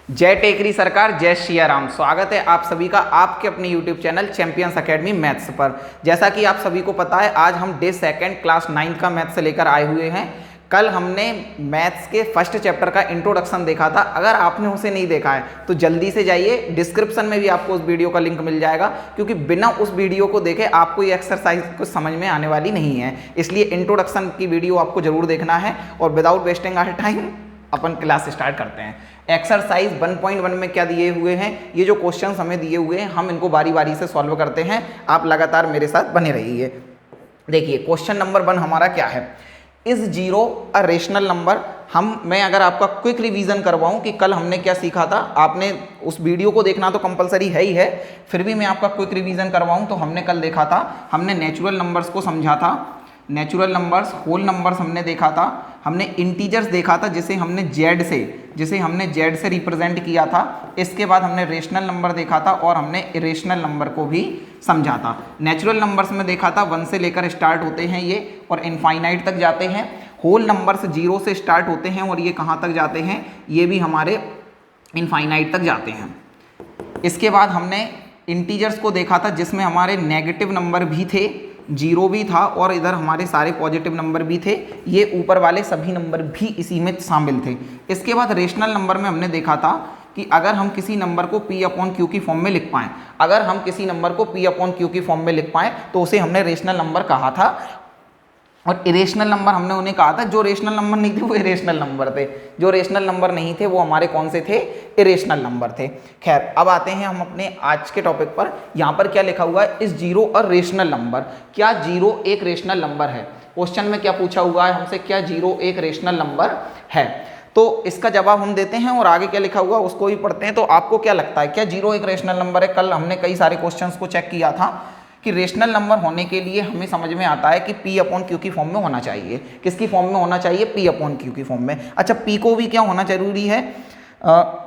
जय टेकरी सरकार, जय सिया राम। स्वागत है आप सभी का आपके अपने YouTube channel champions academy maths पर। जैसा कि आप सभी को पता है, आज हम डे सेकंड क्लास 9 का मैथ्स से लेकर आए हुए हैं। कल हमने मैथ्स के फर्स्ट चैप्टर का इंट्रोडक्शन देखा था। अगर आपने उसे नहीं देखा है तो जल्दी से जाइए, डिस्क्रिप्शन में भी आपको उस वीडियो का लिंक मिल जाएगा, क्योंकि बिना उस वीडियो को देखे आपको ये एक्सरसाइज कुछ समझ में आने वाली नहीं है। इसलिए इंट्रोडक्शन की वीडियो आपको जरूर देखना है। और विदाउट वेस्टिंग आवर टाइम अपन क्लास स्टार्ट करते हैं। एक्सरसाइज 1.1 में क्या दिए हुए हैं, ये जो क्वेश्चंस हमें दिए हुए हैं हम इनको बारी बारी से सॉल्व करते हैं। आप लगातार मेरे साथ बने रहिए। देखिए क्वेश्चन नंबर 1 हमारा क्या है, is zero a rational number. मैं अगर आपका क्विक रिवीजन करवाऊं कि कल हमने क्या सीखा था, आपने उस वीडियो को देखना तो कंपलसरी है ही है, फिर भी मैं आपका क्विक रिवीजन करवाऊं तो हमने कल देखा था, हमने नेचुरल नंबर्स को समझा था, नेचुरल नंबर्स, होल नंबर्स हमने देखा था, हमने इंटीजर्स देखा था जिसे हमने जेड से रिप्रेजेंट किया था। इसके बाद हमने रेशनल नंबर देखा था और हमने इरेशनल नंबर को भी समझा था। नेचुरल नंबर्स में देखा था 1 से लेकर स्टार्ट होते हैं ये और इनफाइनाइट तक जाते हैं। होल नंबर्स 0 से स्टार्ट होते हैं और ये कहाँ तक जाते हैं, ये भी हमारे इनफाइनाइट तक जाते हैं। इसके बाद हमने इंटीजर्स को देखा था जिसमें हमारे नेगेटिव नंबर भी थे, 0 भी था और इधर हमारे सारे पॉजिटिव नंबर भी थे। ये ऊपर वाले सभी नंबर भी इसी में शामिल थे। इसके बाद रेशनल नंबर में हमने देखा था कि अगर हम किसी नंबर को P/Q की फॉर्म में लिख पाएँ, अगर हम किसी नंबर को P/Q की फॉर्म में लिख पाएँ तो उसे हमने रेशनल नंबर कहा था। और इरेशनल नंबर हमने उन्हें कहा था, जो रेशनल नंबर नहीं थे वो इरेशनल नंबर थे, जो रेशनल नंबर नहीं थे वो हमारे कौन से थे, इरेशनल नंबर थे। खैर अब आते हैं हम अपने आज के टॉपिक पर। यहाँ पर क्या लिखा हुआ है, इस जीरो और रेशनल नंबर। क्या जीरो एक रेशनल नंबर है? क्वेश्चन में क्या पूछा हुआ है हमसे, क्या जीरो एक रेशनल नंबर है? तो इसका जवाब हम देते हैं और आगे क्या लिखा हुआ उसको भी पढ़ते हैं। तो आपको क्या लगता है, क्या जीरो एक रेशनल नंबर है? कल हमने कई सारे क्वेश्चंस को चेक किया था कि रेशनल नंबर होने के लिए हमें समझ में आता है कि P/Q की फॉर्म में होना चाहिए। किसकी फॉर्म में होना चाहिए? P/Q की फॉर्म में। अच्छा, P को भी क्या होना जरूरी है,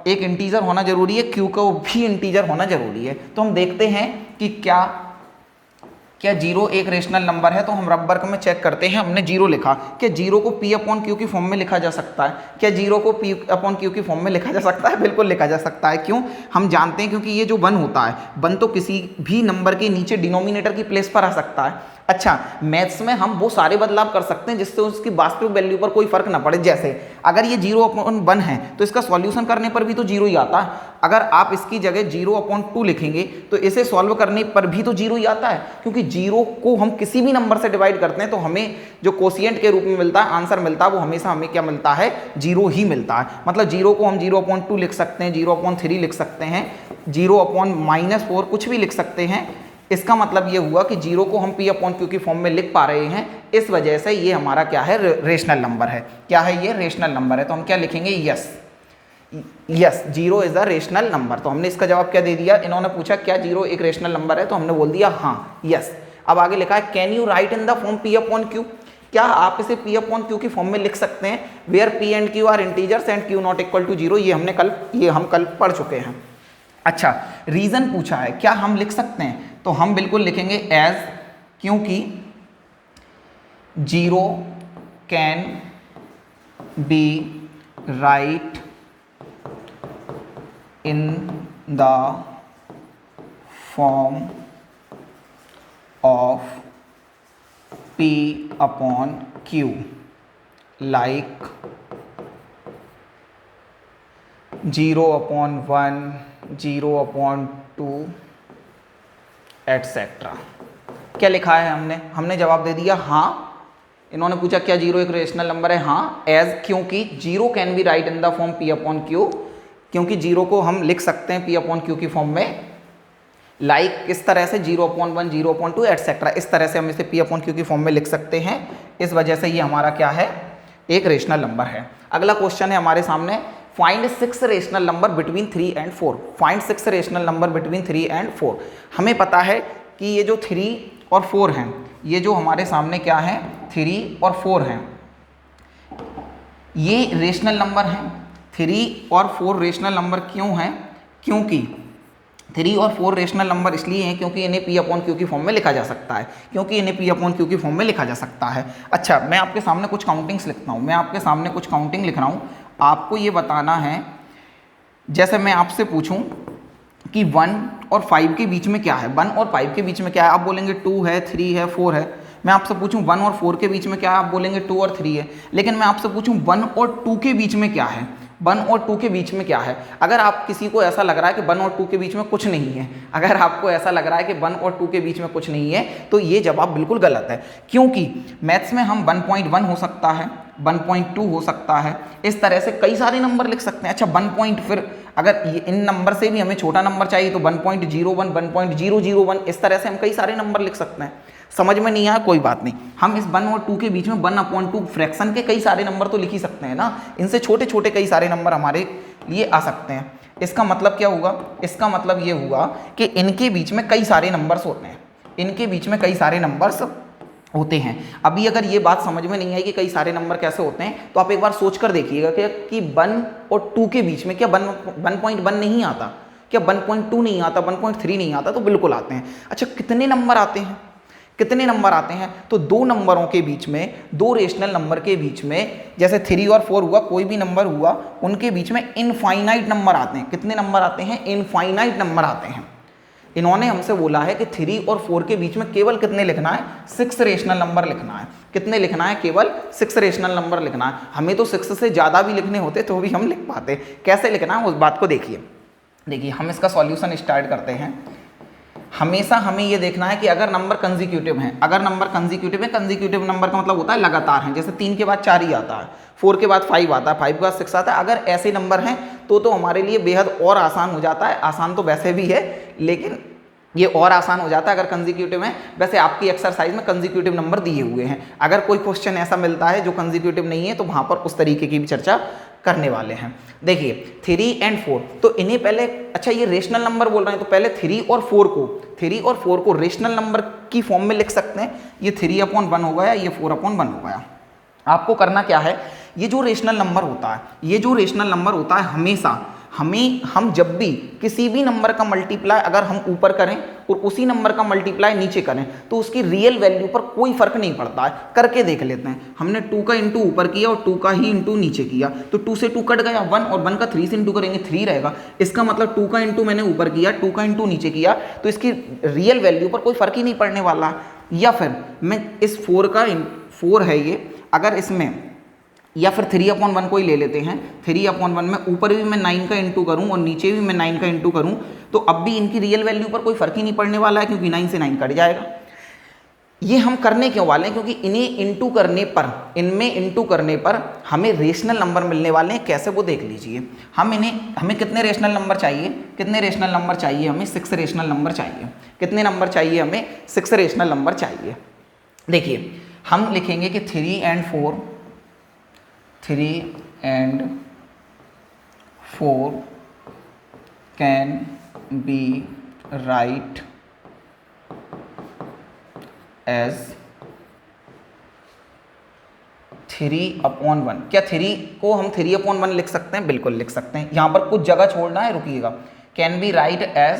एक इंटीजर होना जरूरी है, Q को भी इंटीजर होना जरूरी है। तो हम देखते हैं कि क्या जीरो एक रेशनल नंबर है। तो हम रबर में चेक करते हैं, हमने जीरो लिखा, क्या जीरो को P/Q की फॉर्म में लिखा जा सकता है? क्या जीरो को P/Q की फॉर्म में लिखा जा सकता है? बिल्कुल लिखा जा सकता है। क्यों? हम जानते हैं क्योंकि ये जो 1 होता है, 1 तो किसी भी नंबर के नीचे डिनोमिनेटर की प्लेस पर आ सकता है। अच्छा, मैथ्स में हम वो सारे बदलाव कर सकते हैं जिससे उसकी वास्तविक वैल्यू पर कोई फर्क ना पड़े। जैसे अगर ये 0/1 है तो इसका सॉल्यूशन करने पर भी तो 0 ही आता है। अगर आप इसकी जगह 0/2 लिखेंगे तो इसे सॉल्व करने पर भी तो 0 ही आता है, क्योंकि 0 को हम किसी भी नंबर से डिवाइड करते हैं तो हमें जो कोशिएंट के रूप में मिलता है, आंसर मिलता है, वो हमेशा हमें क्या मिलता है, 0 ही मिलता है। मतलब 0 को हम 0/2 लिख सकते हैं, 0/3 लिख सकते हैं, 0/-4 कुछ भी लिख सकते हैं। इसका मतलब ये हुआ कि 0 को हम P/Q की फॉर्म में लिख पा रहे हैं, इस वजह से ये हमारा क्या है, रेशनल नंबर है। क्या है ये? रेशनल नंबर है। तो हम क्या लिखेंगे? Yes, 0 is the rational number. तो हमने इसका जवाब क्या दे दिया, इन्होंने पूछा क्या 0 एक रेशनल नंबर है, तो हमने बोल दिया हाँ, यस। अब आगे लिखा है, can you right in the form P/Q। क्या आप इसे P/Q की फॉर्म में लिख सकते हैं, where P and Q are integers and Q not equal to 0। ये हम कल पढ़ चुके हैं। अच्छा, रीजन पूछा है, क्या हम लिख सकते हैं? तो हम बिल्कुल लिखेंगे एज, क्योंकि 0 can be right in the form of P/Q like 0/1, 0/2 etcetera. क्या लिखा है हमने जवाब दे दिया हाँ। इन्होंने पूछा क्या 0 एक रेशनल नंबर है, हाँ, एज, क्योंकि 0 can be right in the form P/Q, क्योंकि 0 को हम लिख सकते हैं P/Q की फॉर्म में, लाइक किस तरह से 0/1, 0/2 एटसेट्रा, इस तरह से हम इसे P/Q की फॉर्म में लिख सकते हैं। इस वजह से ये हमारा क्या है, एक रेशनल नंबर है। अगला क्वेश्चन है हमारे सामने, find 6 rational number between 3 and 4। Find 6 rational number between 3 and 4। हमें पता है कि ये जो 3 और 4 हैं, ये जो हमारे सामने क्या है, 3 और 4 हैं, ये रेशनल नंबर हैं। 3 और 4 रेशनल नंबर क्यों हैं? क्योंकि 3 और 4 रेशनल नंबर इसलिए हैं क्योंकि इन्हें P/Q की फॉर्म में लिखा जा सकता है, की फॉर्म में लिखा जा सकता है। अच्छा, मैं आपके सामने कुछ काउंटिंग्स लिखता हूँ, आपको ये बताना है जैसे मैं आपसे पूछूं कि 1 और 5 के बीच में क्या है, 1 और 5 के बीच में क्या है, आप बोलेंगे 2 है, 3 है, 4 है। मैं आपसे पूछूं 1 और 4 के बीच में क्या है, आप बोलेंगे 2 और 3 है। लेकिन मैं आपसे पूछूं 1 और 2 के बीच में क्या है, 1 और 2 के बीच में क्या है। अगर आप किसी को ऐसा लग रहा है कि 1 और 2 के बीच में कुछ नहीं है, अगर आपको ऐसा लग रहा है कि 1 और 2 के बीच में कुछ नहीं है, तो ये जवाब बिल्कुल गलत है। क्योंकि मैथ्स में हम 1.1 हो सकता है, 1.2 हो सकता है, इस तरह से कई सारे नंबर लिख सकते हैं। अच्छा 1 फिर अगर इन नंबर से भी हमें छोटा नंबर चाहिए तो 1.01, 1.001, इस तरह से हम कई सारे नंबर लिख सकते हैं। समझ में नहीं आया कोई बात नहीं, हम इस 1 और 2 के बीच में 1/2 फ्रैक्शन के कई सारे नंबर तो लिख ही सकते हैं ना, इनसे छोटे छोटे कई सारे नंबर हमारे लिए आ सकते हैं। इसका मतलब क्या हुआ, इसका मतलब ये हुआ कि इनके बीच में कई सारे नंबर्स होते हैं, इनके बीच में कई सारे नंबर्स होते हैं। अभी अगर ये बात समझ में नहीं आई कि कई सारे नंबर कैसे होते हैं, तो आप एक बार सोच कर देखिएगा कि 1 और 2 के बीच में क्या 1.1 नहीं आता, क्या 1.2 नहीं आता, 1.3 नहीं आता, तो बिल्कुल आते हैं। अच्छा कितने नंबर आते हैं, कितने नंबर आते हैं, तो दो नंबरों के बीच में, दो रेशनल नंबर के बीच में, जैसे 3 और 4 हुआ, कोई भी नंबर हुआ, उनके बीच में इनफाइनाइट नंबर आते हैं। कितने नंबर आते हैं, इनफाइनाइट नंबर आते हैं। इन्होंने हमसे बोला है कि 3 और 4 के बीच में केवल कितने लिखना है, 6 रेशनल नंबर लिखना है। कितने लिखना है, केवल 6 रेशनल नंबर लिखना है। हमें तो 6 से ज़्यादा भी लिखने होते तो भी हम लिख पाते। कैसे लिखना है उस बात को देखिए हम इसका सॉल्यूशन स्टार्ट करते हैं। हमेशा हमें ये देखना है कि अगर नंबर कंजिक्यूटिव हैं, अगर नंबर कंजिक्यूटिव है, कंजिक्यूटिव नंबर का मतलब होता है लगातार हैं, जैसे 3 के बाद 4 ही आता है, 4 के बाद 5 आता है, 5 के बाद 6 आता है। अगर ऐसे नंबर हैं तो हमारे लिए बेहद और आसान हो जाता है। आसान तो वैसे भी है, लेकिन ये और आसान हो जाता है अगर कंजिक्यूटिव है। वैसे आपकी एक्सरसाइज में कंजिक्यूटिव नंबर दिए हुए हैं, अगर कोई क्वेश्चन ऐसा मिलता है जो कंजिक्यूटिव नहीं है तो वहाँ पर उस तरीके की भी चर्चा करने वाले हैं। देखिए 3 और 4, तो इन्हें पहले, अच्छा ये रेशनल नंबर बोल रहे हैं तो पहले 3 और 4 को रेशनल नंबर की फॉर्म में लिख सकते हैं। ये 3/1 हो गया, ये 4/1 हो गया। आपको करना क्या है, ये जो रेशनल नंबर होता है, ये जो रेशनल नंबर होता है, हमेशा हम जब भी किसी भी नंबर का मल्टीप्लाई अगर हम ऊपर करें और उसी नंबर का मल्टीप्लाई नीचे करें तो उसकी रियल वैल्यू पर कोई फर्क नहीं पड़ता है। करके देख लेते हैं। हमने 2 का इंटू ऊपर किया और 2 का ही इंटू नीचे किया, तो 2 से 2 कट गया, 1 और 1 का 3 से इंटू करेंगे 3 रहेगा। इसका मतलब 2 का इंटू मैंने ऊपर किया, 2 का इंटू नीचे किया, तो इसकी रियल वैल्यू पर कोई फर्क ही नहीं पड़ने वाला। या फिर मैं इस 4 है ये, अगर इसमें, या फिर 3/1 को ही ले लेते हैं। 3/1 में ऊपर भी मैं 9 का इंटू करूँ और नीचे भी मैं 9 का इंटू करूँ तो अब भी इनकी रियल वैल्यू पर कोई फर्क ही नहीं पड़ने वाला है, क्योंकि 9 से 9 कट जाएगा। ये हम करने क्यों वाले हैं, क्योंकि इन्हें इंटू करने पर, इनमें इंटू करने पर हमें रेशनल नंबर मिलने वाले हैं। कैसे, वो देख लीजिए। हमें कितने रेशनल नंबर चाहिए, कितने रेशनल नंबर चाहिए हमें, 6 रेशनल नंबर चाहिए। कितने नंबर चाहिए हमें, 6 रेशनल नंबर चाहिए। देखिए हम लिखेंगे कि 3 and 4 can be write as 3/1। क्या 3 को हम 3/1 लिख सकते हैं, बिल्कुल लिख सकते हैं। यहाँ पर कुछ जगह छोड़ना है, रुकिएगा। Can be write as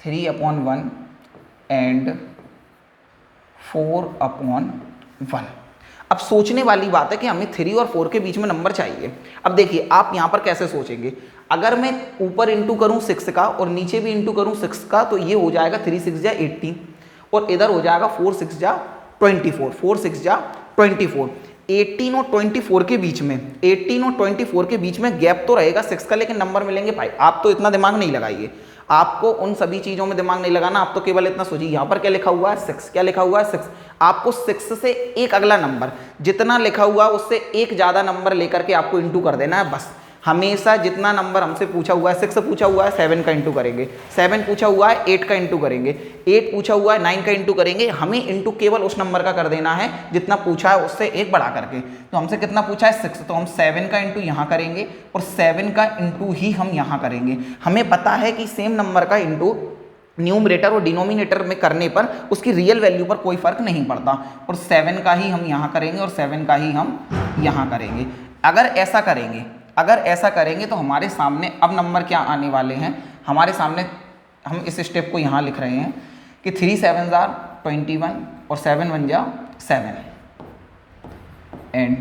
3/1 and 4/1। अब सोचने वाली बात है कि हमें 3 और 4 के बीच में नंबर चाहिए। अब देखिए आप यहाँ पर कैसे सोचेंगे, अगर मैं ऊपर इंटू करूँ 6 का और नीचे भी इंटू करूँ 6 का तो ये हो जाएगा 3 6 जा 18 और इधर हो जाएगा 4 6 जा 24, 4 6 जा 24। 18 और 24 के बीच में, 18 और 24 के बीच में गैप तो रहेगा 6 का, लेकिन नंबर मिलेंगे 5। आप तो इतना दिमाग नहीं लगाइए, आपको उन सभी चीज़ों में दिमाग नहीं लगाना। आप तो केवल इतना सोचिए, यहाँ पर क्या लिखा हुआ है, 6। क्या लिखा हुआ है, 6। आपको 6 से एक अगला नंबर जितना लिखा हुआ है उससे एक ज़्यादा नंबर लेकर के आपको इंटू कर देना है बस। हमेशा जितना नंबर हमसे पूछा हुआ है, 6 पूछा हुआ है 7 का इंटू करेंगे, 7 पूछा हुआ है 8 का इंटू करेंगे, 8 पूछा हुआ है 9 का इंटू करेंगे। हमें इंटू केवल उस नंबर का कर देना है जितना पूछा है उससे एक बढ़ा करके। तो हमसे कितना पूछा है, 6, तो हम 7 का इंटू यहाँ करेंगे और 7 का इंटू ही हम यहाँ करेंगे। हमें पता है कि सेम नंबर का इंटू न्यूमरेटर और डिनोमिनेटर में करने पर उसकी रियल वैल्यू पर कोई फर्क नहीं पड़ता, और 7 का ही हम यहाँ करेंगे और 7 का ही हम यहाँ करेंगे। अगर ऐसा करेंगे तो हमारे सामने अब नंबर क्या आने वाले हैं, हमारे सामने हम इस स्टेप को यहाँ लिख रहे हैं कि 3 7 जा 21 और 7 1 जा 7 एंड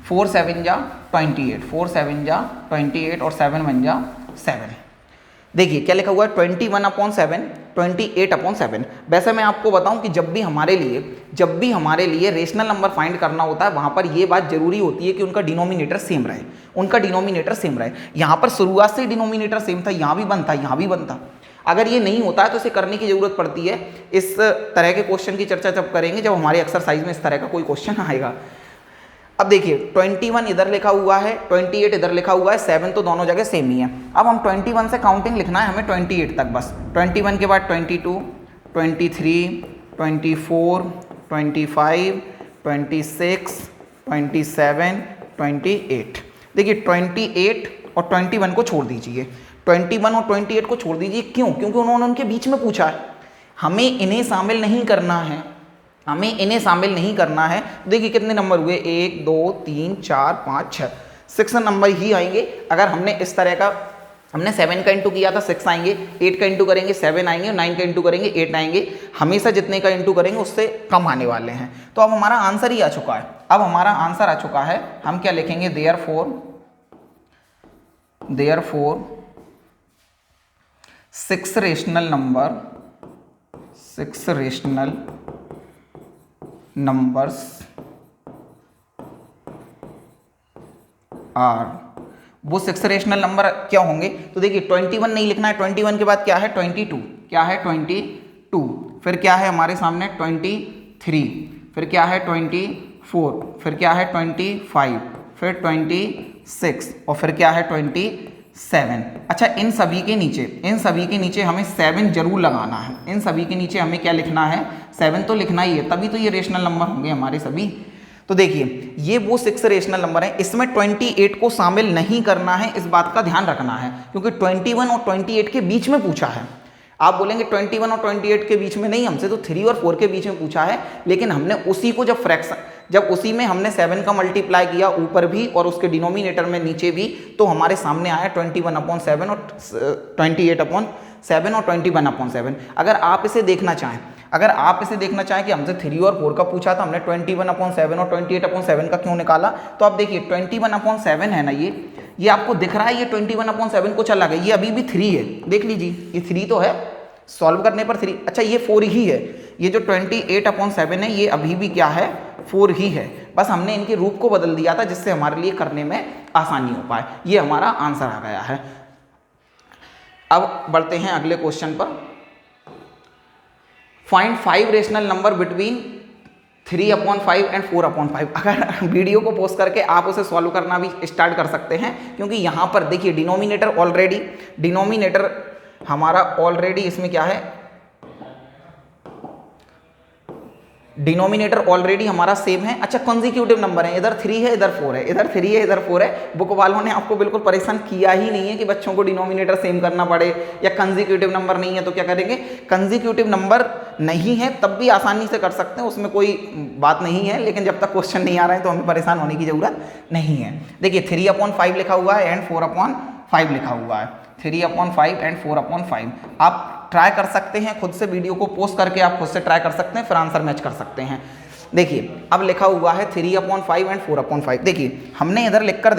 4 7 जा 28, 4 7 जा 28 और 7 1 जा 7। देखिए क्या लिखा हुआ है 21/7, 28/7। वैसे मैं आपको बताऊं कि जब भी हमारे लिए रेशनल नंबर फाइंड करना होता है वहां पर ये बात जरूरी होती है कि उनका डिनोमिनेटर सेम रहे। यहां पर शुरुआत से डिनोमिनेटर सेम था, यहां भी बनता, यहां भी बनता। अगर ये नहीं होता है तो इसे करने की जरूरत पड़ती है। इस तरह के क्वेश्चन की चर्चा जब करेंगे जब हमारी एक्सरसाइज में इस तरह का कोई क्वेश्चन आएगा। अब देखिए 21 इधर लिखा हुआ है, 28 इधर लिखा हुआ है, 7 तो दोनों जगह सेम ही है। अब हम 21 से काउंटिंग लिखना है हमें 28 तक बस। 21 के बाद 22, 23, 24, 25, 26, 27, 28। देखिए 28 और 21 को छोड़ दीजिए, 21 और 28 को छोड़ दीजिए। क्यों? क्योंकि उन्होंने उनके बीच में पूछा है, हमें इन्हें शामिल नहीं करना है। देखिए कितने नंबर हुए, 1 2 3 4 5 6, 6 नंबर ही आएंगे। अगर हमने इस तरह का 7 का इंटू किया था 6 आएंगे, 8 का इंटू करेंगे 7 आएंगे, और 9 का इंटू करेंगे 8 आएंगे। हमेशा जितने का इंटू करेंगे उससे कम आने वाले हैं। तो अब हमारा आंसर ही आ चुका है। हम क्या लिखेंगे, देयरफॉर 6 रेशनल नंबर्स आर, वो 6 रेशनल नंबर क्या होंगे? तो देखिए 21 नहीं लिखना है, 21 के बाद क्या है 22, फिर क्या है हमारे सामने 23, फिर क्या है 24, फिर क्या है 25, फिर 26 और फिर क्या है 27। अच्छा इन सभी के नीचे हमें 7 जरूर लगाना है। इन सभी के नीचे हमें क्या लिखना है, 7 तो लिखना ही है, तभी तो ये रेशनल नंबर होंगे हमारे सभी। तो देखिए ये वो 6 रेशनल नंबर हैं, इसमें 28 को शामिल नहीं करना है, इस बात का ध्यान रखना है, क्योंकि 21 और 28 के बीच में पूछा है। आप बोलेंगे 21 और 28 के बीच में नहीं, हमसे तो 3 और 4 के बीच में पूछा है, लेकिन हमने उसी को जब उसी में हमने 7 का मल्टीप्लाई किया ऊपर भी और उसके डिनोमिनेटर में नीचे भी, तो हमारे सामने आया 21/7 और 28/7 और 21/7। अगर आप इसे देखना चाहें कि हमसे 3 और 4 का पूछा था, हमने 21/7 और 28/7 का क्यों निकाला, तो आप देखिए 21/7 है ना, ये आपको दिख रहा है, ये 21/7 को चला गया, ये अभी भी 3 है, देख लीजिए ये 3 तो है, सॉल्व करने पर 3। अच्छा ये 4 ही है, ये जो 28/7 है ये अभी भी क्या है, 4 ही है। बस हमने इनके रूप को बदल दिया था जिससे हमारे लिए करने में आसानी हो पाए। ये हमारा आंसर आ गया है। अब बढ़ते हैं अगले क्वेश्चन पर। Find 5 rational number between 3/5 and 4/5। अगर वीडियो को पोस्ट करके आप उसे सॉल्व करना भी स्टार्ट कर सकते हैं, क्योंकि यहाँ पर देखिए डिनोमिनेटर हमारा ऑलरेडी इसमें क्या है, डिनोमिनेटर ऑलरेडी हमारा सेम है। अच्छा कंसेक्यूटिव नंबर है, इधर 3 है इधर 4 है, इधर 3 है इधर 4 है। बुक वालों ने आपको बिल्कुल परेशान किया ही नहीं है कि बच्चों को डिनोमिनेटर सेम करना पड़े, या कंसेक्यूटिव नंबर नहीं है तो क्या करेंगे, कंसेक्यूटिव नंबर नहीं है तब भी आसानी से कर सकते हैं, उसमें कोई बात नहीं है, लेकिन जब तक क्वेश्चन नहीं आ रहा है तो हमें परेशान होने की जरूरत नहीं है। देखिए 3/5 लिखा हुआ है एंड 4/5 लिखा हुआ है, 3/5 एंड 4/5। आप ट्राई कर सकते हैं खुद से, वीडियो को पोस्ट करके आप खुद से ट्राई कर सकते हैं, फिर आंसर मैच कर सकते हैं। देखिए अब लिखा हुआ है 3/5 एंड 4/5। देखिए हमने इधर लिखकर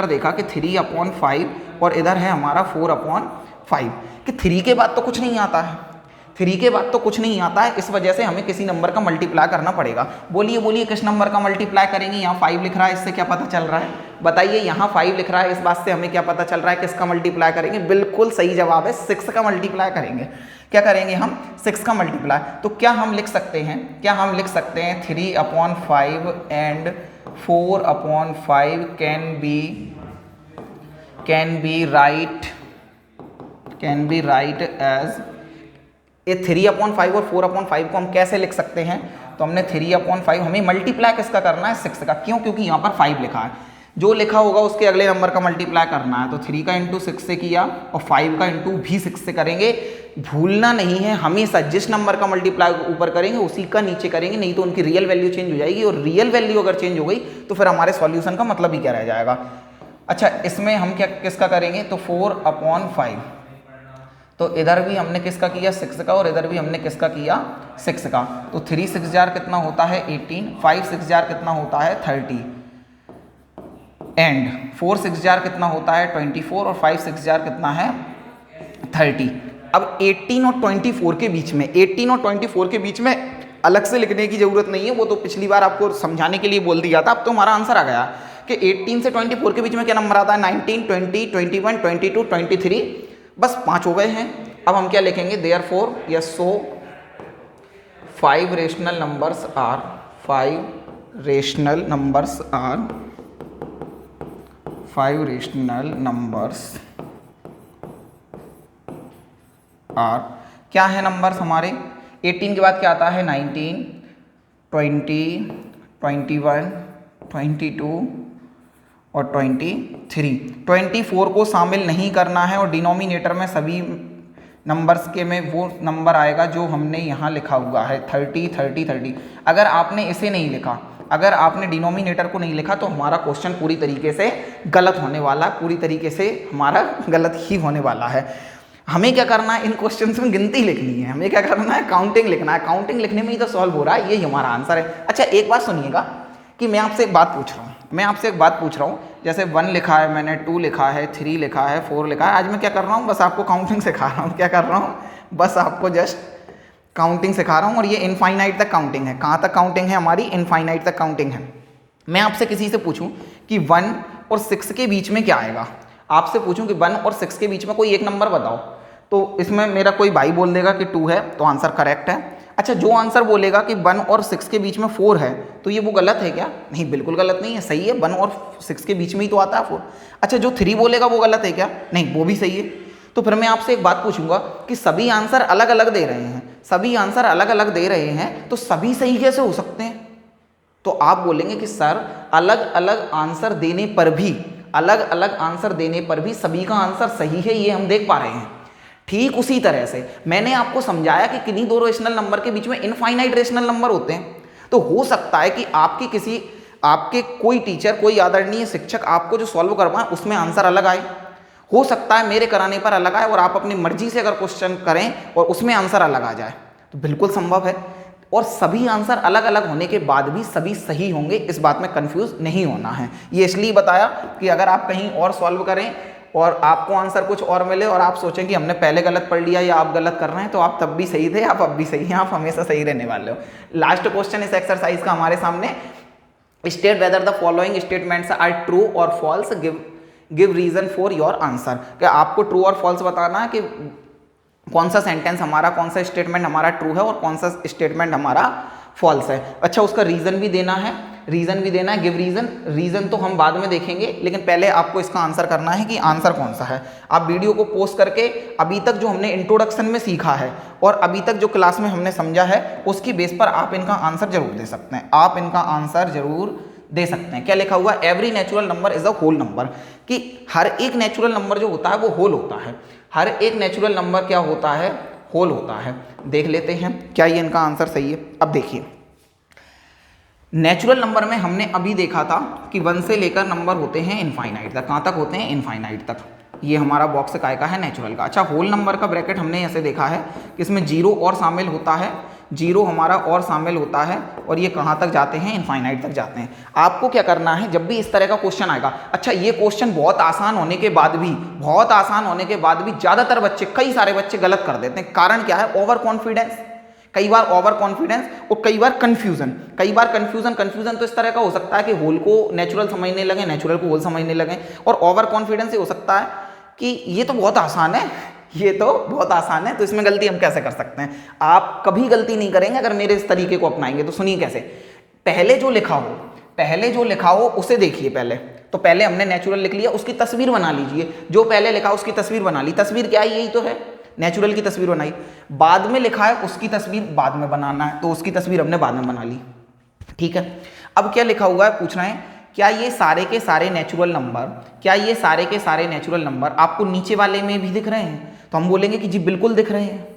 देखा कि 3/5 और इधर है हमारा 4/5 कि 3 के बाद तो कुछ नहीं आता है, इस वजह से हमें किसी नंबर का मल्टीप्लाई करना पड़ेगा। बोलिए किस नंबर का मल्टीप्लाई करेंगे? यहाँ 5 लिख रहा है, इससे क्या पता चल रहा है, बताइए। यहाँ 5 लिख रहा है, इस बात से हमें क्या पता चल रहा है, किसका मल्टीप्लाई करेंगे? बिल्कुल सही जवाब है 6 का मल्टीप्लाई करेंगे। क्या करेंगे हम? 6 का मल्टीप्लाई। तो क्या हम लिख सकते हैं 3/5 and 4/5 can be write as, ये 3/5 और 4/5 को हम कैसे लिख सकते हैं? तो हमने 3/5, हमें मल्टीप्लाई किसका करना है? 6 का। क्यों? क्योंकि यहाँ पर 5 लिखा है, जो लिखा होगा उसके अगले नंबर का मल्टीप्लाई करना है। तो 3 का इंटू 6 से किया और 5 का इंटू भी 6 से करेंगे। भूलना नहीं है, हमेशा जिस नंबर का मल्टीप्लाई ऊपर करेंगे उसी का नीचे करेंगे, नहीं तो उनकी रियल वैल्यू चेंज हो जाएगी, और रियल वैल्यू अगर चेंज हो गई तो फिर हमारे सॉल्यूशन का मतलब ही क्या रह जाएगा। अच्छा इसमें हम किसका करेंगे? तो 4/5, तो इधर भी हमने किसका किया? 6 का, और इधर भी हमने किसका किया? 6 का। तो 3 6 जार कितना होता है? 18, 5 6 जार कितना होता है? 30, एंड 4 6 जार कितना होता है 24 और 5 6 जार कितना है 30। अब 18 और 24 के बीच में 18 और 24 के बीच में अलग से लिखने की जरूरत नहीं है, वो तो पिछली बार आपको समझाने के लिए बोल दिया था। अब तो हमारा आंसर आ गया कि 18 से 24 के बीच में क्या नंबर आता है 19 20 21 22 23, बस 5 हो गए हैं। अब हम क्या लिखेंगे देयरफॉर या so 5 rational numbers are 5 rational numbers are क्या है नंबर्स हमारे 18 के बाद क्या आता है 19 20 21 22 और 23। 24 को शामिल नहीं करना है और डिनोमिनेटर में सभी नंबर्स के में वो नंबर आएगा जो हमने यहाँ लिखा हुआ है 30 30 30। अगर आपने इसे नहीं लिखा, अगर आपने डिनोमिनेटर को नहीं लिखा तो हमारा क्वेश्चन पूरी तरीके से गलत होने वाला, पूरी तरीके से हमारा गलत ही होने वाला है। हमें क्या करना है इन क्वेश्चंस में गिनती लिखनी है, हमें क्या करना है काउंटिंग लिखना है। काउंटिंग लिखने में ही तो सॉल्व हो रहा है, यही हमारा आंसर है। अच्छा एक बात सुनिएगा कि मैं आपसे एक बात पूछ रहा हूँ, जैसे 1 लिखा है मैंने, 2 लिखा है, 3 लिखा है, 4 लिखा है। आज मैं क्या कर रहा हूँ, बस आपको काउंटिंग सिखा रहा हूँ। क्या कर रहा हूँ, बस आपको जस्ट काउंटिंग सिखा रहा हूँ। और ये इनफाइनाइट तक काउंटिंग है। कहाँ तक काउंटिंग है हमारी, इनफाइनाइट तक काउंटिंग है। मैं आपसे किसी से पूछूं कि 1 और 6 के बीच में क्या आएगा, आपसे पूछूं कि 1 और 6 के बीच में कोई एक नंबर बताओ, तो इसमें मेरा कोई भाई बोल देगा कि 2 है, तो आंसर करेक्ट है। अच्छा जो आंसर बोलेगा कि 1 और 6 के बीच में 4 है, तो ये वो गलत है क्या? नहीं, बिल्कुल गलत नहीं है, सही है। 1 और 6 के बीच में ही तो आता है 4। अच्छा जो 3 बोलेगा वो गलत है क्या? नहीं, वो भी सही है। तो फिर मैं आपसे एक बात पूछूंगा कि सभी आंसर अलग अलग दे रहे हैं, सभी आंसर अलग अलग दे रहे हैं, तो सभी सही कैसे हो सकते हैं? तो आप बोलेंगे कि सर अलग अलग आंसर देने पर भी, अलग अलग आंसर देने पर भी सभी का आंसर सही है, ये हम देख पा रहे हैं। ठीक उसी तरह से मैंने आपको समझाया कि किन्हीं दो रेशनल नंबर के बीच में इनफाइनाइट रेशनल नंबर होते हैं। तो हो सकता है कि आपके कोई टीचर, कोई आदरणीय शिक्षक आपको जो सॉल्व करवाएं उसमें आंसर अलग आए, हो सकता है मेरे कराने पर अलग आए, और आप अपनी मर्जी से अगर क्वेश्चन करें और उसमें आंसर अलग आ जाए, तो बिल्कुल संभव है। और सभी आंसर अलग अलग होने के बाद भी सभी सही होंगे, इस बात में कंफ्यूज नहीं होना है। ये इसलिए बताया कि अगर आप कहीं और सॉल्व करें और आपको आंसर कुछ और मिले और आप सोचें कि हमने पहले गलत पढ़ लिया या आप गलत कर रहे हैं, तो आप तब भी सही थे, आप अब भी सही हैं, आप हमेशा सही रहने वाले हो। लास्ट क्वेश्चन इस एक्सरसाइज का हमारे सामने, state whether the following statements are true और false, give reason for your answer. क्या आपको ट्रू और फॉल्स बताना है कि कौन सा सेंटेंस हमारा, कौन सा स्टेटमेंट हमारा ट्रू है और कौन सा स्टेटमेंट हमारा फॉल्स है। अच्छा उसका रीजन भी देना है, गिव रीजन तो हम बाद में देखेंगे, लेकिन पहले आपको इसका आंसर करना है कि आंसर कौन सा है। आप वीडियो को पॉज करके अभी तक जो हमने इंट्रोडक्शन में सीखा है और अभी तक जो क्लास में हमने समझा है उसकी बेस पर आप इनका आंसर जरूर दे सकते हैं, आप इनका आंसर जरूर दे सकते हैं। क्या लिखा हुआ है, every natural number is a whole number, कि हर एक नेचुरल नंबर जो होता है वो होल होता है, हर एक नेचुरल नंबर क्या होता है, होल होता है। देख लेते हैं क्या ये इनका आंसर सही है। अब देखिए नेचुरल नंबर में हमने अभी देखा था कि 1 से लेकर नंबर होते हैं इनफाइनाइट तक। कहाँ तक होते हैं, इनफाइनाइट तक। ये हमारा बॉक्स काय का है, नेचुरल का। अच्छा होल नंबर का ब्रैकेट हमने ऐसे देखा है कि इसमें 0 और शामिल होता है, 0 हमारा और शामिल होता है, और ये कहाँ तक जाते हैं, इनफाइनाइट तक जाते हैं। आपको क्या करना है जब भी इस तरह का क्वेश्चन आएगा, अच्छा ये क्वेश्चन बहुत आसान होने के बाद भी ज़्यादातर बच्चे, कई सारे बच्चे गलत कर देते हैं। कारण क्या है, ओवर कॉन्फिडेंस, कई बार ओवर कॉन्फिडेंस और कई बार कंफ्यूजन। कंफ्यूजन तो इस तरह का हो सकता है कि होल को नेचुरल समझने लगे, नेचुरल को होल समझने लगे, और ओवर कॉन्फिडेंस ये हो सकता है कि ये तो बहुत आसान है, तो इसमें गलती हम कैसे कर सकते हैं। आप कभी गलती नहीं करेंगे अगर मेरे इस तरीके को अपनाएंगे। तो सुनिए कैसे, पहले जो लिखा हो उसे देखिए पहले। तो पहले हमने नेचुरल लिख लिया, उसकी तस्वीर बना लीजिए, जो पहले लिखा उसकी तस्वीर बना ली। तस्वीर क्या है, यही तो है, नेचुरल की तस्वीर बनाई। बाद में लिखा है उसकी तस्वीर बाद में बनाना है, तो उसकी तस्वीर हमने बाद में बना ली। ठीक है, अब क्या लिखा हुआ है, पूछ रहे हैं क्या ये सारे के सारे नेचुरल नंबर आपको नीचे वाले में भी दिख रहे हैं? तो हम बोलेंगे कि जी बिल्कुल दिख रहे हैं।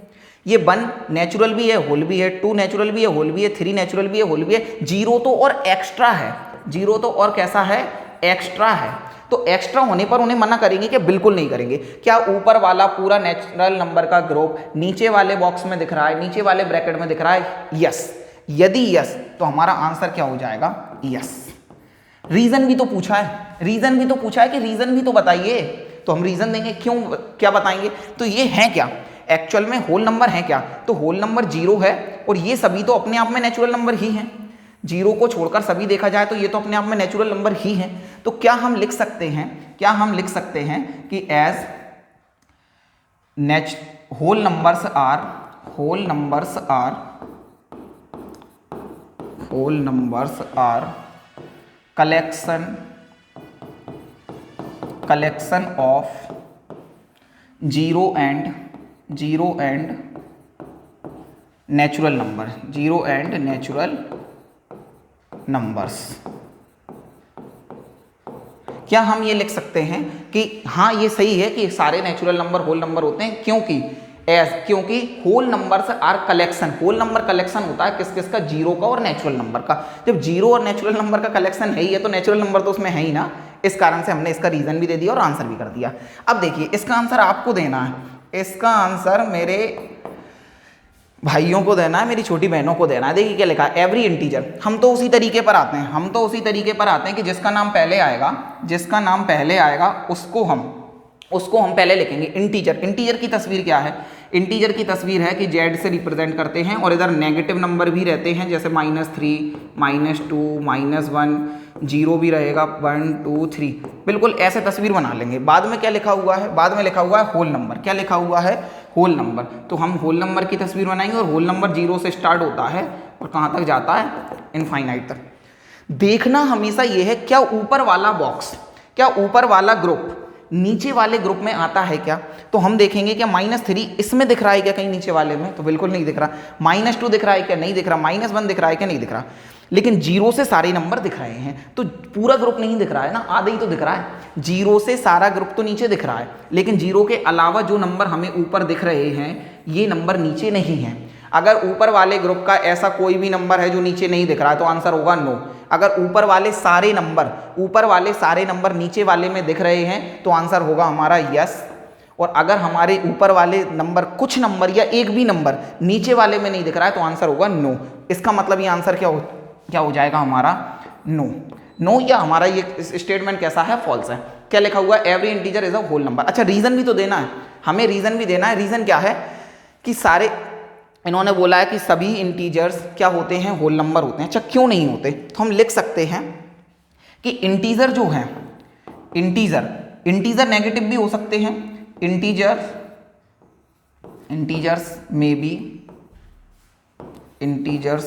ये 1 नेचुरल भी है, होल भी है, 2 नेचुरल भी है, होल भी है, 3 नेचुरल भी है, होल भी है, 0 तो और एक्स्ट्रा है, 0 तो और कैसा है, एक्स्ट्रा है। तो एक्स्ट्रा होने पर उन्हें मना करेंगे कि बिल्कुल नहीं करेंगे। क्या ऊपर वाला पूरा नेचुरल नंबर का ग्रुप नीचे वाले बॉक्स में दिख रहा है, नीचे वाले ब्रैकेट में दिख रहा है? यस। यदि यस तो हमारा आंसर क्या हो जाएगा, यस। रीजन भी तो पूछा है, रीजन भी तो पूछा है कि रीजन भी तो बताइए, तो हम रीजन देंगे, क्यों क्या बताएंगे। तो ये है क्या एक्चुअल में होल नंबर है क्या, तो होल नंबर 0 है और ये सभी तो अपने आप में नेचुरल नंबर ही हैं। 0 को छोड़कर सभी देखा जाए तो ये तो अपने आप में नेचुरल नंबर ही हैं। तो क्या हम लिख सकते हैं, क्या हम लिख सकते हैं कि as whole numbers are collection of zero and natural numbers. क्या हम ये लिख सकते हैं कि हाँ ये सही है कि सारे नेचुरल नंबर होल नंबर होते हैं, क्योंकि whole numbers are collection, whole number collection होता है किस किस का, जीरो का और नेचुरल नंबर का। जब जीरो और नेचुरल नंबर का कलेक्शन है ही है तो नेचुरल नंबर तो उसमें है ही ना। इस कारण से हमने इसका रीजन भी दे दिया और आंसर भी कर दिया। अब देखिए इसका आंसर आपको देना है, इसका आंसर मेरे भाइयों को देना है, मेरी छोटी बहनों को देना है। देखिए क्या लिखा है, एवरी इंटीजर। हम तो उसी तरीके पर आते हैं, कि जिसका नाम पहले आएगा उसको हम पहले लिखेंगे इंटीजर की तस्वीर क्या है, इंटीजर की तस्वीर है कि जेड से रिप्रेजेंट करते हैं और इधर नेगेटिव नंबर भी रहते हैं, जैसे -3, -2, -1, 0 भी रहेगा, 1, 2, 3, बिल्कुल ऐसे तस्वीर बना लेंगे। बाद में क्या लिखा हुआ है, बाद में लिखा हुआ है होल नंबर। क्या लिखा हुआ है, होल नंबर। तो हम होल नंबर की तस्वीर बनाएंगे और होल नंबर 0 से स्टार्ट होता है और कहाँ तक जाता है, इनफाइनाइट तक। देखना हमेशा ये है क्या ऊपर वाला बॉक्स, क्या ऊपर वाला ग्रुप नीचे वाले ग्रुप में आता है क्या। तो हम देखेंगे क्या -3 इसमें दिख रहा है क्या कहीं नीचे वाले में, तो बिल्कुल नहीं दिख रहा। -2 दिख रहा है क्या, नहीं दिख रहा। -1 दिख रहा है क्या, नहीं दिख रहा। लेकिन 0 से सारे नंबर दिख रहे हैं, तो पूरा ग्रुप नहीं दिख रहा है ना, आधा ही तो दिख रहा है। 0 से सारा ग्रुप तो नीचे दिख रहा है, लेकिन 0 के अलावा जो नंबर हमें ऊपर दिख रहे हैं ये नंबर नीचे नहीं है। अगर ऊपर वाले ग्रुप का ऐसा कोई भी नंबर है जो नीचे नहीं दिख रहा है तो आंसर होगा नो। अगर ऊपर वाले सारे नंबर नीचे वाले में दिख रहे हैं तो आंसर होगा हमारा यस। और अगर हमारे ऊपर वाले नंबर कुछ नंबर या एक भी नंबर नीचे वाले में नहीं दिख रहा है तो आंसर होगा नो। इसका मतलब ये आंसर क्या हो जाएगा हमारा, नो, या हमारा ये स्टेटमेंट कैसा है, फॉल्स है। क्या लिखा हुआ है, every integer is a whole number. अच्छा रीजन भी तो देना है, हमें रीजन भी देना है। रीजन क्या है कि इन्होंने बोला है कि सभी इंटीजर्स क्या होते हैं, होल नंबर होते हैं। अच्छा क्यों नहीं होते, तो हम लिख सकते हैं कि इंटीजर जो है, इंटीजर नेगेटिव भी हो सकते हैं। इंटीजर्स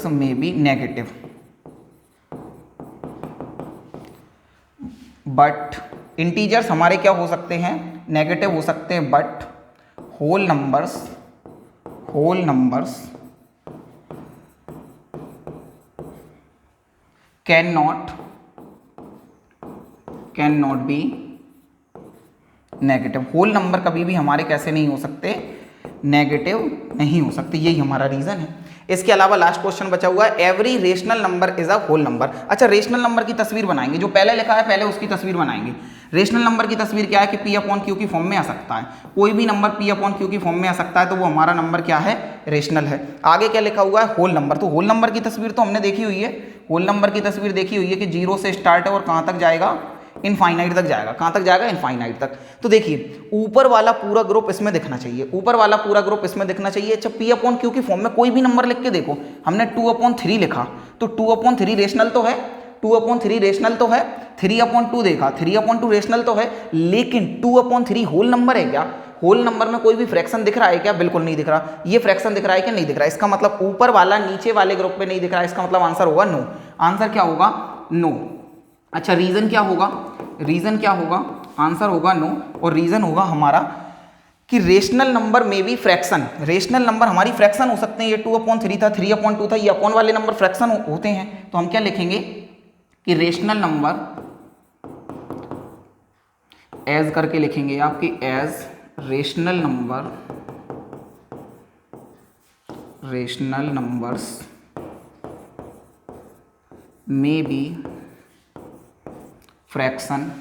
में बी नेगेटिव, बट इंटीजर्स हमारे क्या हो सकते हैं, नेगेटिव हो सकते हैं, but whole numbers can not be negative. Whole number कभी भी हमारे कैसे नहीं हो सकते, नेगेटिव नहीं हो सकते। यही हमारा रीजन है। इसके अलावा लास्ट क्वेश्चन बचा हुआ है, every rational number is a whole number. अच्छा रेशनल नंबर की तस्वीर बनाएंगे, जो पहले लिखा है पहले उसकी तस्वीर बनाएंगे। रेशनल नंबर की तस्वीर क्या है कि P/Q की फॉर्म में आ सकता है, कोई भी नंबर P/Q की फॉर्म में आ सकता है, तो वो हमारा नंबर क्या है, रेशनल है। आगे क्या लिखा हुआ है, होल नंबर। तो होल नंबर की तस्वीर तो हमने देखी हुई है, होल नंबर की तस्वीर देखी हुई है कि 0 से स्टार्ट है और कहाँ तक जाएगा, इनफाइनाइट तक जाएगा। कहाँ तक जाएगा, इनफाइनाइट तक। तो देखिए ऊपर वाला पूरा ग्रुप इसमें दिखना चाहिए, अच्छा P/Q की फॉर्म में कोई भी नंबर लिख के देखो, हमने 2/3 लिखा तो 2/3 रेशनल तो है, 2/3 रेशनल तो है, 3/2 देखा, 3/2 रेशनल तो है, लेकिन 2/3 होल नंबर है क्या, होल नंबर में कोई भी फ्रैक्शन दिख रहा है क्या, बिल्कुल नहीं दिख रहा। ये फ्रैक्शन दिख रहा है क्या, नहीं दिख रहा। इसका मतलब ऊपर वाला नीचे वाले ग्रुप में नहीं दिख रहा है, इसका मतलब आंसर होगा नो। आंसर क्या होगा, नो। अच्छा रीजन क्या होगा, आंसर होगा नो। और रीजन होगा हमारा कि रेशनल नंबर में भी फ्रैक्शन, रेशनल नंबर हमारी फ्रैक्शन हो सकते हैं। ये 2/3 था, 3/2 था, ये अपॉन वाले नंबर फ्रैक्शन होते हैं। तो हम क्या लिखेंगे कि रेशनल नंबर एज करके लिखेंगे आपकी, एज रेशनल नंबर्स में be fraction,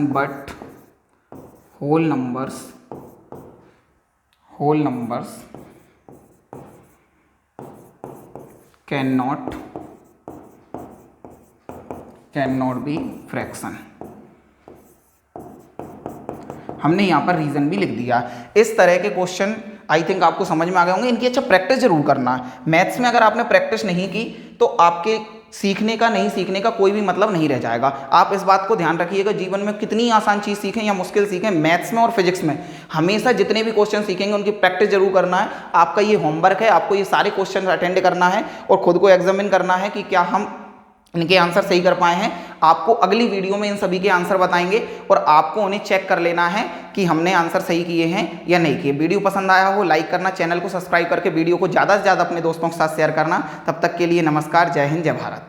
but whole numbers can not can not be fraction. हमने यहाँ पर रीजन भी लिख दिया। इस तरह के क्वेश्चन आई थिंक आपको समझ में आ गए होंगे। इनकी अच्छा प्रैक्टिस जरूर करना है। मैथ्स में अगर आपने प्रैक्टिस नहीं की तो आपके सीखने का नहीं सीखने का कोई भी मतलब नहीं रह जाएगा। आप इस बात को ध्यान रखिएगा, जीवन में कितनी आसान चीज़ सीखें या मुश्किल सीखें, मैथ्स में और फिजिक्स में हमेशा जितने भी क्वेश्चन सीखेंगे उनकी प्रैक्टिस जरूर करना है। आपका ये होमवर्क है, आपको ये सारे क्वेश्चन अटेंड करना है और खुद को एग्जामिन करना है कि क्या हम इनके आंसर सही कर पाए हैं। आपको अगली वीडियो में इन सभी के आंसर बताएंगे और आपको उन्हें चेक कर लेना है कि हमने आंसर सही किए हैं या नहीं किए। वीडियो पसंद आया हो लाइक करना, चैनल को सब्सक्राइब करके वीडियो को ज़्यादा से ज़्यादा अपने दोस्तों के साथ शेयर करना। तब तक के लिए नमस्कार, जय हिंद, जय भारत।